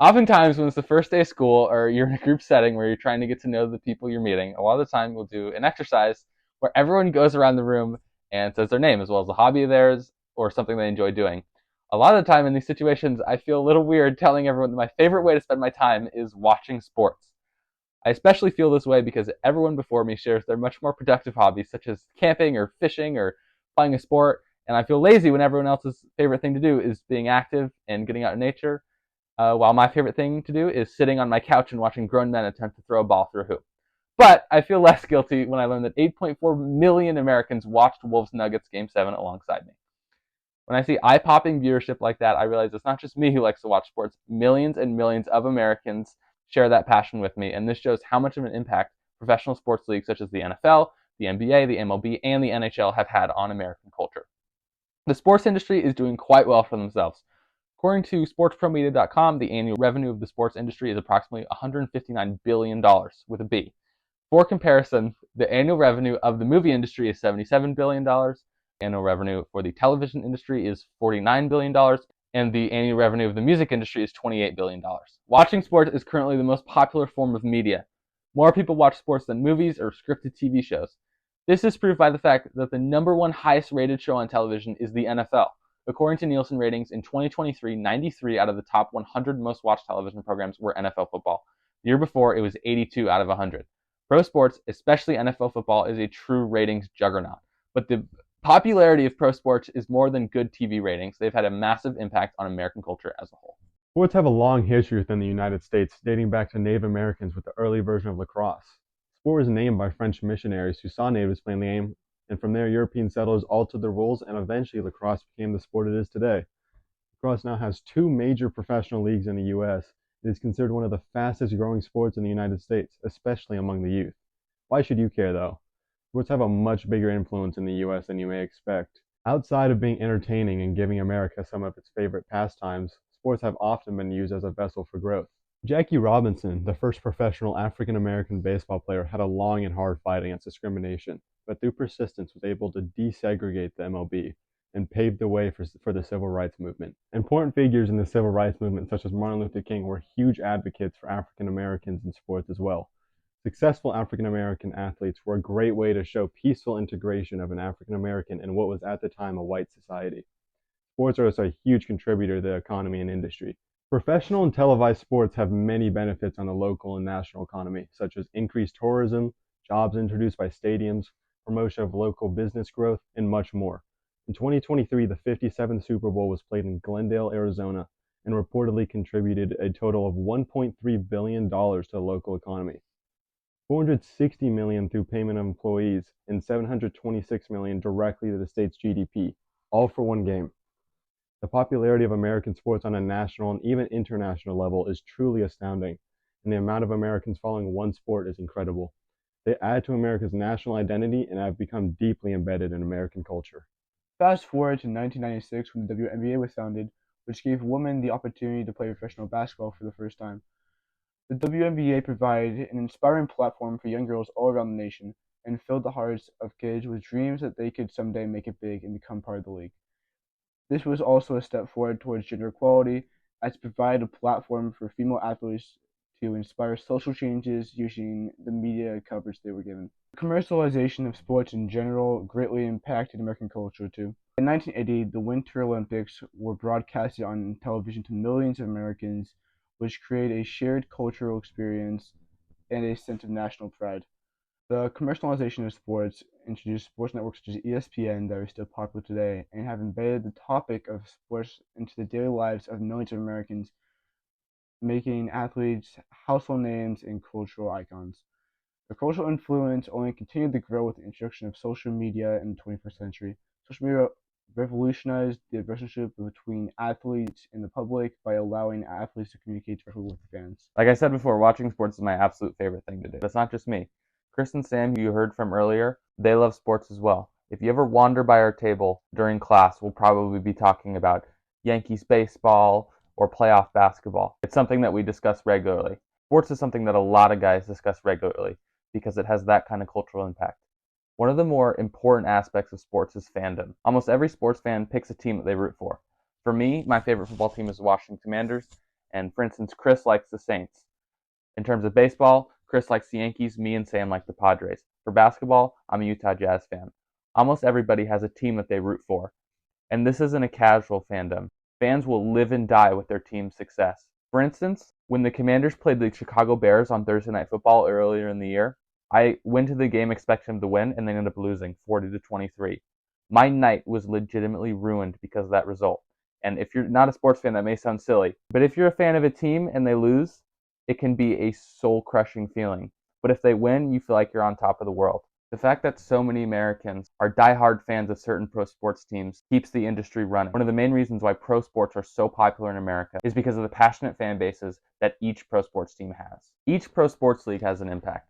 Oftentimes, when it's the first day of school or you're in a group setting where you're trying to get to know the people you're meeting, a lot of the time we'll do an exercise where everyone goes around the room and says their name as well as a hobby of theirs or something they enjoy doing. A lot of the time in these situations, I feel a little weird telling everyone that my favorite way to spend my time is watching sports. I especially feel this way because everyone before me shares their much more productive hobbies, such as camping or fishing or playing a sport, and I feel lazy when everyone else's favorite thing to do is being active and getting out in nature, while my favorite thing to do is sitting on my couch and watching grown men attempt to throw a ball through a hoop. But I feel less guilty when I learn that 8.4 million Americans watched Wolves Nuggets Game 7 alongside me. When I see eye-popping viewership like that, I realize it's not just me who likes to watch sports. Millions and millions of Americans share that passion with me, and this shows how much of an impact professional sports leagues such as the NFL, the NBA, the MLB, and the NHL have had on American culture. The sports industry is doing quite well for themselves. According to sportspromedia.com, the annual revenue of the sports industry is approximately $159 billion with a B. For comparison, the annual revenue of the movie industry is $77 billion, annual revenue for the television industry is $49 billion, and the annual revenue of the music industry is $28 billion. Watching sports is currently the most popular form of media. More people watch sports than movies or scripted TV shows. This is proved by the fact that the number one highest rated show on television is the NFL. According to Nielsen ratings, in 2023, 93 out of the top 100 most watched television programs were NFL football. The year before, it was 82 out of 100. Pro sports, especially NFL football, is a true ratings juggernaut. But the popularity of pro sports is more than good TV ratings. They've had a massive impact on American culture as a whole. Sports have a long history within the United States, dating back to Native Americans with the early version of lacrosse. Sport was named by French missionaries who saw natives playing the game, and from there, European settlers altered the rules, and eventually lacrosse became the sport it is today. Lacrosse now has two major professional leagues in the U.S. It is considered one of the fastest growing sports in the United States, especially among the youth. Why should you care, though? Sports have a much bigger influence in the U.S. than you may expect. Outside of being entertaining and giving America some of its favorite pastimes, sports have often been used as a vessel for growth. Jackie Robinson, the first professional African American baseball player, had a long and hard fight against discrimination, but through persistence was able to desegregate the MLB and paved the way for the civil rights movement. Important figures in the civil rights movement, such as Martin Luther King, were huge advocates for African Americans in sports as well. Successful African American athletes were a great way to show peaceful integration of an African American in what was at the time a white society. Sports are also a huge contributor to the economy and industry. Professional and televised sports have many benefits on the local and national economy, such as increased tourism, jobs introduced by stadiums, promotion of local business growth, and much more. In 2023, the 57th Super Bowl was played in Glendale, Arizona, and reportedly contributed a total of $1.3 billion to the local economy. $460 million through payment of employees, and $726 million directly to the state's GDP, all for one game. The popularity of American sports on a national and even international level is truly astounding, and the amount of Americans following one sport is incredible. They add to America's national identity and have become deeply embedded in American culture. Fast forward to 1996 when the WNBA was founded, which gave women the opportunity to play professional basketball for the first time. The WNBA provided an inspiring platform for young girls all around the nation and filled the hearts of kids with dreams that they could someday make it big and become part of the league. This was also a step forward towards gender equality, as it provided a platform for female athletes to inspire social changes using the media coverage they were given. The commercialization of sports in general greatly impacted American culture too. In 1980, the Winter Olympics were broadcasted on television to millions of Americans, which created a shared cultural experience and a sense of national pride. The commercialization of sports introduced sports networks such as ESPN that are still popular today and have embedded the topic of sports into the daily lives of millions of Americans, making athletes household names and cultural icons. The cultural influence only continued to grow with the introduction of social media in the 21st century. Social media revolutionized the relationship between athletes and the public by allowing athletes to communicate directly with fans. Like I said before, watching sports is my absolute favorite thing to do. That's not just me. Chris and Sam, who you heard from earlier, they love sports as well. If you ever wander by our table during class, we'll probably be talking about Yankees baseball or playoff basketball. It's something that we discuss regularly. Sports is something that a lot of guys discuss regularly because it has that kind of cultural impact. One of the more important aspects of sports is fandom. Almost every sports fan picks a team that they root for. For me, my favorite football team is the Washington Commanders, And for instance, Chris likes the Saints. In terms of baseball, Chris likes the Yankees, me and Sam like the Padres. For basketball, I'm a Utah Jazz fan. Almost everybody has a team that they root for. And this isn't a casual fandom. Fans will live and die with their team's success. For instance, when the Commanders played the Chicago Bears on Thursday Night Football earlier in the year, I went to the game expecting them to win and they ended up losing 40-23. My night was legitimately ruined because of that result. And if you're not a sports fan, that may sound silly, but if you're a fan of a team and they lose, it can be a soul-crushing feeling. But if they win, you feel like you're on top of the world. The fact that so many Americans are diehard fans of certain pro sports teams keeps the industry running. One of the main reasons why pro sports are so popular in America is because of the passionate fan bases that each pro sports team has. Each pro sports league has an impact.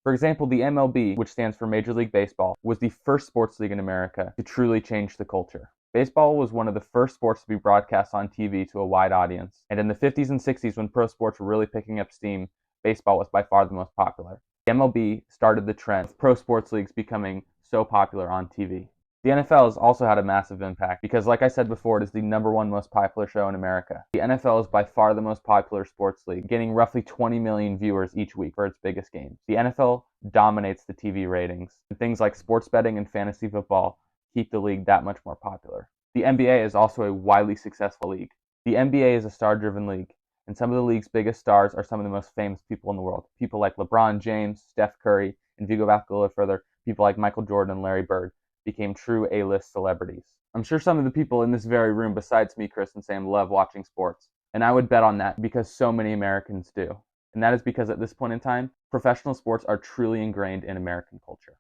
For example, the MLB, which stands for Major League Baseball, was the first sports league in America to truly change the culture. Baseball was one of the first sports to be broadcast on TV to a wide audience, and in the 50s and 60s when pro sports were really picking up steam, baseball was by far the most popular. The MLB started the trend of pro sports leagues becoming so popular on TV. The NFL has also had a massive impact because, like I said before, it is the #1 most popular show in America. The NFL is by far the most popular sports league, getting roughly 20 million viewers each week for its biggest games. The NFL dominates the TV ratings, and things like sports betting and fantasy football keep the league that much more popular. The NBA is also a widely successful league. The NBA is a star-driven league, and some of the league's biggest stars are some of the most famous people in the world. People like LeBron James, Steph Curry, and if you go back a little further, people like Michael Jordan and Larry Bird became true A-list celebrities. I'm sure some of the people in this very room, besides me, Chris, and Sam, love watching sports, and I would bet on that because so many Americans do. And that is because at this point in time, professional sports are truly ingrained in American culture.